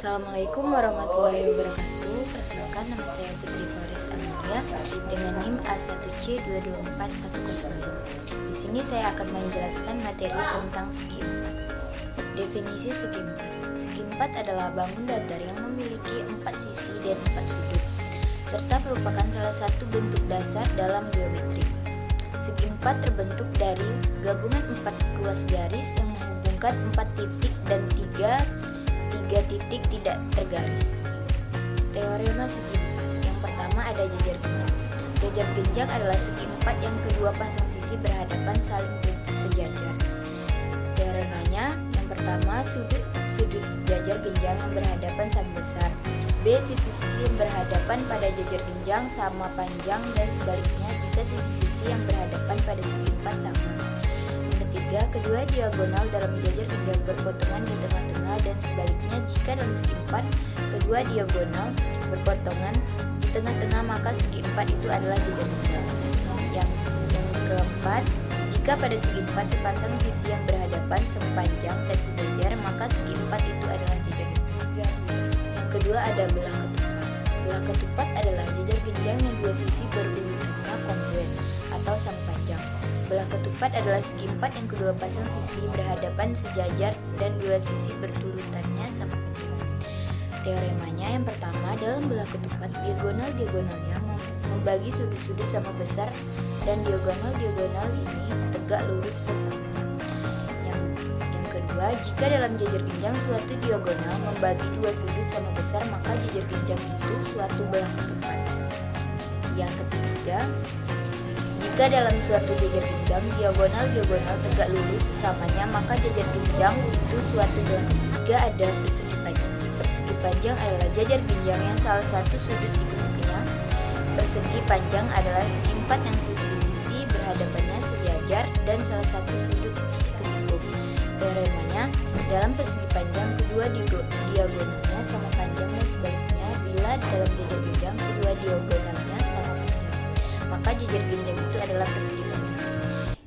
Assalamualaikum warahmatullahi wabarakatuh. Perkenalkan, nama saya Putri Faris Amalia dengan NIM A1C224105. Di sini saya akan menjelaskan materi tentang segi empat. Definisi segi empat. Segi empat adalah bangun datar yang memiliki 4 sisi dan 4 sudut, serta merupakan salah satu bentuk dasar dalam geometri. Segi empat terbentuk dari gabungan 4 ruas garis yang menghubungkan 4 titik dan 3 titik tidak tergaris. Teorema segi empat. Yang pertama ada jajar genjang. Jajar genjang adalah segi empat yang kedua pasang sisi berhadapan saling sejajar. Teoremanya, yang pertama sudut jajar genjang yang berhadapan sama besar. B. Sisi-sisi yang berhadapan pada jajar genjang sama panjang, dan sebaliknya jika sisi-sisi yang berhadapan pada segi empat sama. Kedua diagonal dalam jajar genjang berpotongan di tengah-tengah, dan sebaliknya jika dalam segi empat kedua diagonal berpotongan di tengah-tengah, maka segi empat itu adalah jajar genjang. Yang keempat, jika pada segi empat sepasang sisi yang berhadapan sepanjang dan sejajar, maka segi empat itu adalah jajar genjang. Yang kedua ada belah ketupat. Belah ketupat adalah jajar genjang yang dua sisi berurutannya kongruen atau sama panjang. Belah ketupat adalah segi empat yang kedua pasang sisi berhadapan sejajar dan dua sisi berturutannya sama panjang. Teoremanya, yang pertama, dalam belah ketupat diagonalnya membagi sudut-sudut sama besar, dan diagonal ini tegak lurus sesama. Yang kedua, jika dalam jajar genjang suatu diagonal membagi dua sudut sama besar, maka jajar genjang itu suatu belah ketupat. Yang ketiga, jika dalam suatu jajar genjang diagonal tegak lurus sesamanya, maka jajar genjang itu suatu belah. Tiga ada persegi panjang. Persegi panjang adalah jajar genjang yang salah satu sudut siku-sikunya. Persegi panjang adalah segi empat yang sisi-sisi berhadapannya sejajar dan salah satu sudut siku-siku. Teoremanya, dalam persegi panjang kedua diagonalnya sama panjang, dan sebaliknya bila dalam jajar genjang kedua diagonalnya sama panjang, maka jajar genjang itu adalah persegi panjang.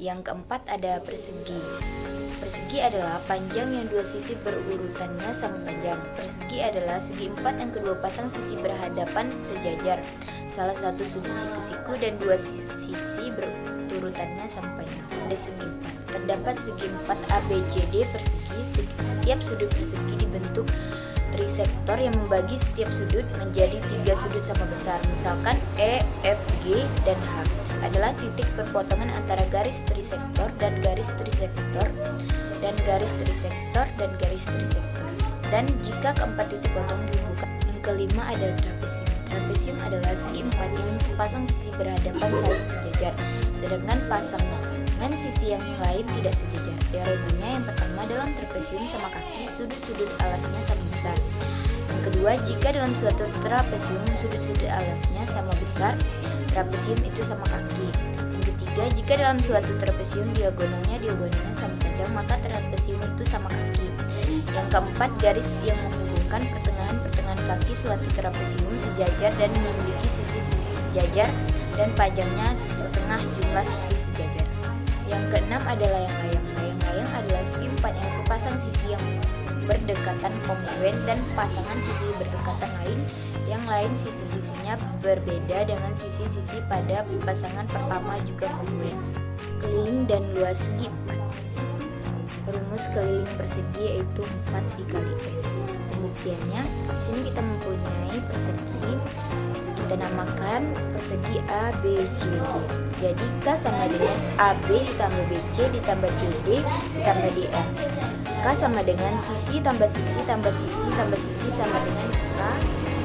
Yang keempat ada persegi. Persegi adalah panjang yang dua sisi berurutannya sama panjang. Persegi adalah segi empat yang kedua pasang sisi berhadapan sejajar, salah satu sudut siku-siku dan dua sisi berurutannya sama panjang. Ada segi empat. Terdapat segi empat ABCD persegi. Setiap sudut persegi dibentuk trisektor yang membagi setiap sudut menjadi 3 sudut sama besar. Misalkan E, F, G, dan H adalah titik perpotongan antara garis trisektor dan garis trisektor dan garis trisektor dan garis trisektor. Dan jika keempat titik potong dihubungkan. Yang kelima ada trapesium. Trapesium adalah segi empat yang sepasang sisi berhadapan saling sejajar, sedangkan pasangan sisi yang lain tidak sejajar. Teoremanya, yang pertama, dalam trapesium sama kaki sudut-sudut alasnya sama besar. Yang kedua, jika dalam suatu trapesium sudut-sudut alasnya sama besar, trapesium itu sama kaki. Yang ketiga, jika dalam suatu trapesium diagonalnya sama panjang, maka trapesium itu sama kaki. Yang keempat, garis yang menghubungkan pertengahan kaki suatu trapesium sejajar dan memiliki sisi-sisi sejajar dan panjangnya setengah jumlah sisi sejajar. Yang keenam ada layang-layang. Layang-layang adalah segi empat yang sepasang sisi yang berdekatan kongruen dan pasangan sisi berdekatan lain yang lain sisi-sisinya berbeda dengan sisi-sisi pada pasangan pertama juga kongruen. Keliling dan luas segi empat. Rumus keliling persegi yaitu 4 dikali S. Pembuktiannya, di sini kita mempunyai persegi. Kita namakan persegi A, B, C, D. Jadi K sama dengan AB ditambah BC ditambah CD ditambah DM. K sama dengan sisi tambah sisi tambah sisi tambah sisi sama dengan K.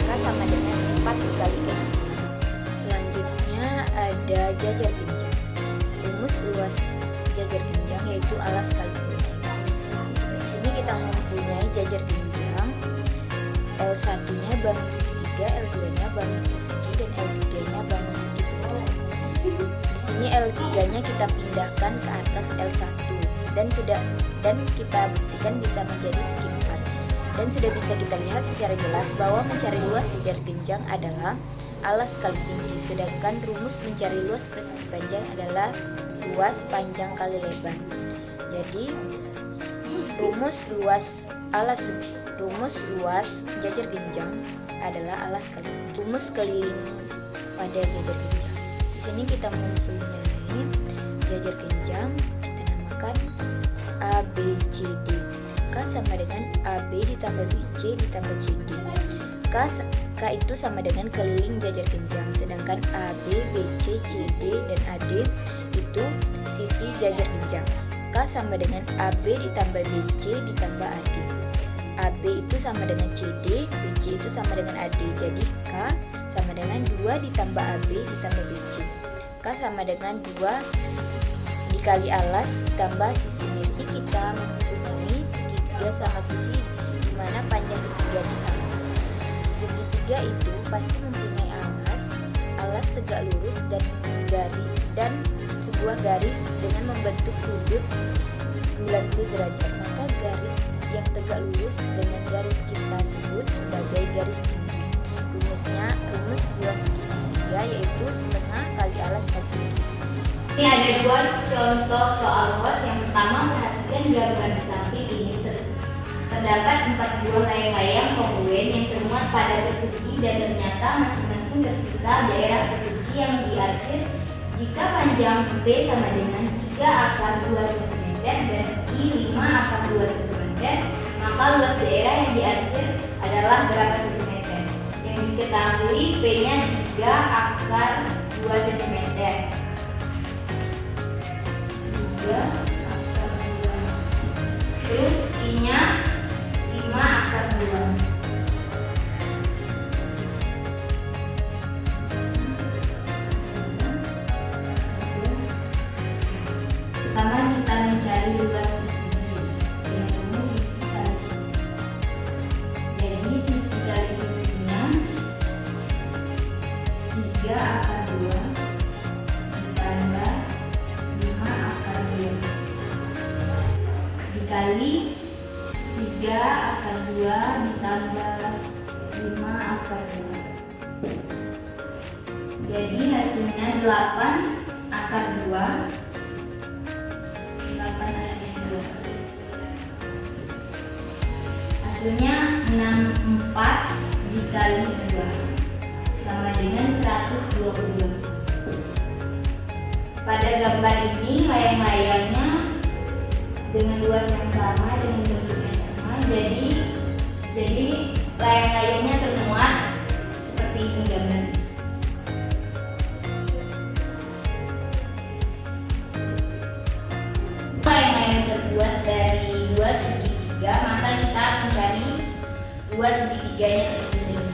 K sama dengan 4 dikali S. Selanjutnya ada jajar genjang. Rumus luas jajar genjang yaitu alas kali tinggi. Di sini kita mempunyai jajar genjang. L1-nya bangun segitiga, L2-nya bangun persegi, dan L3-nya bangun segitiga. Di sini L3-nya kita pindahkan ke atas L1 dan kita buktikan bisa menjadi segi empat. Dan sudah bisa kita lihat secara jelas bahwa mencari luas jajar genjang adalah alas kali tinggi, sedangkan rumus mencari luas persegi panjang adalah luas panjang kali lebar. Jadi Rumus luas jajar genjang adalah alas keliling. Rumus keliling pada jajar genjang. Di sini kita mempunyai jajar genjang, kita namakan A, B, C, D. K sama dengan AB ditambah BC ditambah CD. K itu sama dengan keliling jajar genjang, sedangkan AB, BC, CD, dan AD itu sisi jajar genjang. K sama dengan AB ditambah BC ditambah AD. AB itu sama dengan CD, BC itu sama dengan AD. Jadi K sama dengan 2 ditambah AB ditambah BC. K sama dengan 2 dikali alas ditambah sisi miring. Kita mempunyai segitiga sama sisi di mana panjang segitiganya sama. Segitiga itu pasti mempunyai alas tegak lurus dan sebuah garis dengan membentuk sudut 90 derajat. Maka garis yang tegak lurus dengan garis kita sebut sebagai garis tinggi. Rumus luas segitiga yaitu setengah kali alas kaki. Ini ada 2 contoh soal luas. Yang pertama, perhatikan gambar di samping ini. Terdapat 4 buah layang-layang kongruen yang termuat pada persegi dan ternyata masing-masing tersisa daerah persegi yang diarsir. Jika panjang B sama dengan 3 akar 2 cm dan I 5 akar 2 cm, maka luas daerah yang diarsir adalah berapa cm? Yang diketahui P-nya 3 akar 2 cm. 3 akar 2. Terus I-nya 5 akar 2. Pertama kita mencari luas persegi dengan rumus sisi kali sisi. Jadi sisi kali sisinya 3 akar 2 ditambah 5 akar 2 dikali 3 akar 2 ditambah 5 akar 2. Jadi hasilnya 8 akar 2. Hasilnya 64 dikali 2 sama dengan 122. Pada gambar ini layang-layangnya dengan luas yang sama, dengan bentuknya sama, jadi layang-layangnya termuat seperti ini gambar. Layang-layang terbuat dari luas segitiga, maka kita mencari luas segitiganya tersebut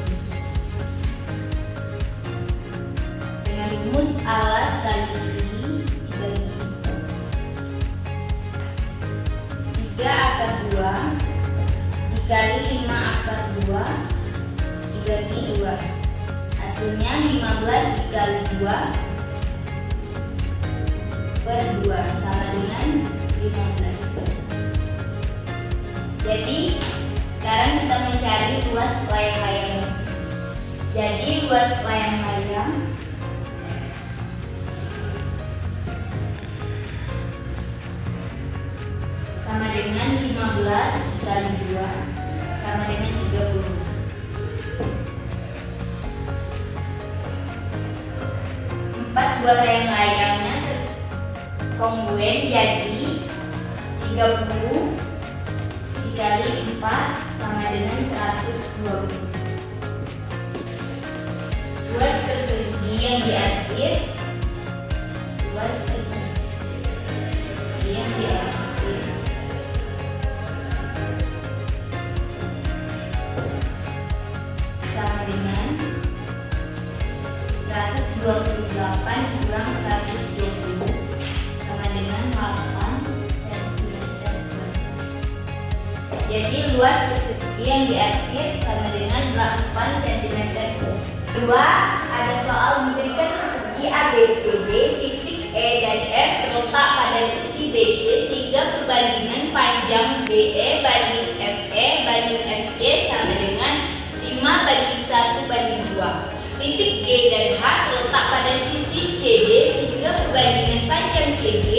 dengan rumus alas kali tinggi dibagi 3 akar 2 dikali 5 akar 2 dibagi 2. Hasilnya 15 dikali 2 per 2 sama dengan 15. Jadi sekarang kita mencari luas layang-layang. Jadi luas layang-layang sama dengan 15 dikali 2 sama dengan 30. 4 buah layang-layangnya kongruen, jadi 30 dikali 4 sama dengan 120. Luas persegi yang diarsir sama dengan 128 kurang 120 sama dengan 8 cm. Jadi luas persegi yang diarsir sama dengan 8 cm. Kedua, ada soal diberikan persegi ABCD, titik E dan F terletak pada sisi BC sehingga perbandingan panjang BE banding FE banding FC sama dengan 5:1:2. Titik G dan H terletak pada sisi CD sehingga perbandingan panjang CD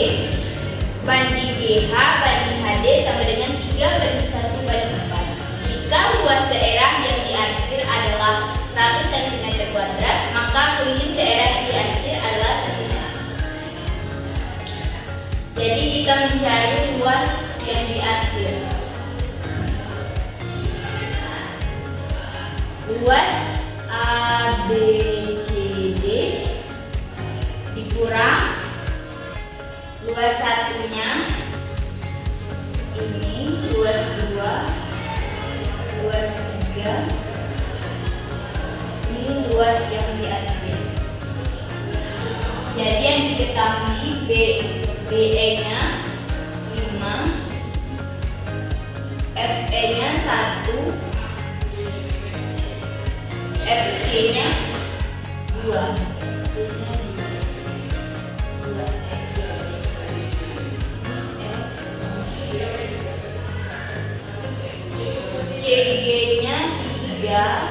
banding BH banding HD sama dengan 3 3/1/4. Jika luas daerah yang diarsir adalah 100 cm², maka keliling daerah yang diarsir adalah 1 meter. Jadi kita mencari luas yang diarsir. Luas ABCD dikurang luas satunya ini, luas 2, luas 3, ini luas yang diarsir. Jadi yang diketahui BE-nya 5, FE-nya 1, FG-nya 2. CG-nya 3,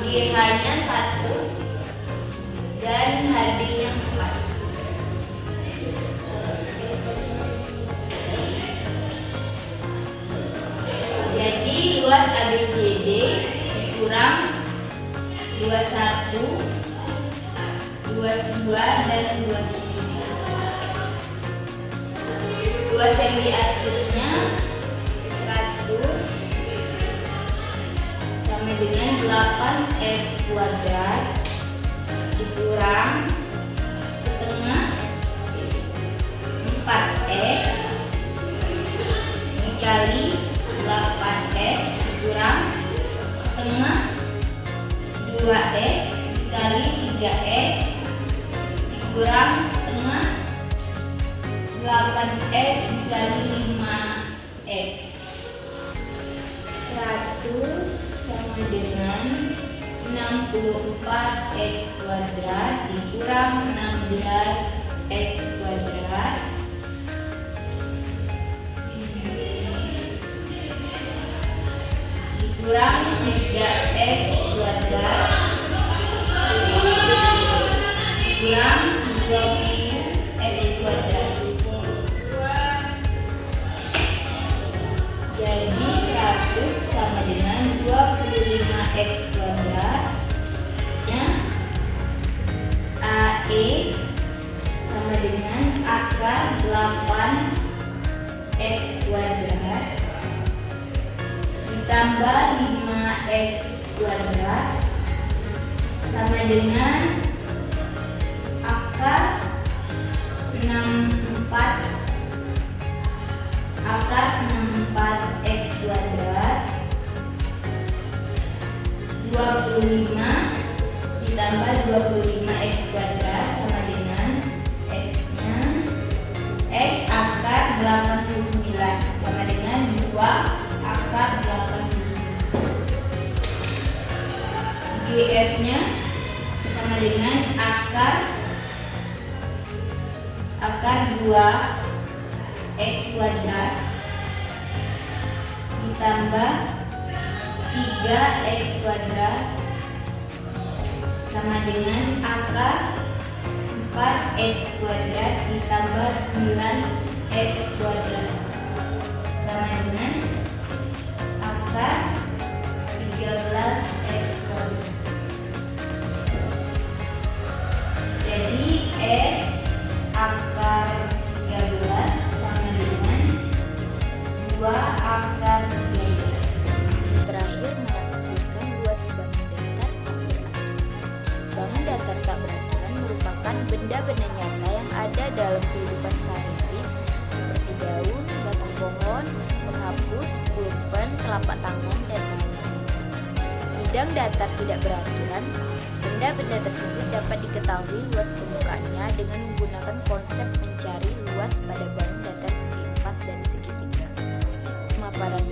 GH-nya 1, dan HD-nya 4. Jadi luas ABCD dikurang luas 1, luas 2, dan luas 3. Luas yang diarsirnya 100 sama dengan 8x² dikurang setengah 4x dikali 8x dikurang setengah 2x dikali 3x dikurang setengah 8x dikali 5x. 100 sama dengan 64x² dikurang 16x² dikurang 3x² dikurang 20x². Jadi 100 sama dengan 25x². Ya, AE sama dengan akar 8x² ditambah 5x² sama dengan akar 64x² 25 ditambah 25x² sama dengan x-nya x akar 89 sama dengan 2 akar 89. GF-nya sama dengan akar 2x² ditambah 3x² sama dengan akar 4x² ditambah 9x² sama dengan akar 13x². Jadi x akar 13 sama dengan 2 akar 13. Terakhir, menafsirkan luas bangun datar tak beraturan. Bangun datar tak beraturan merupakan benda-benda nyata yang ada dalam kehidupan sehari-hari seperti daun, batang pohon, penghapus, pulpen, telapak tangan, dan lain-lain. Bidang datar tidak beraturan, benda-benda tersebut dapat diketahui luas permukaannya dengan menggunakan konsep mencari luas pada bangun datar segi 4 dan segi 3. Pemaparan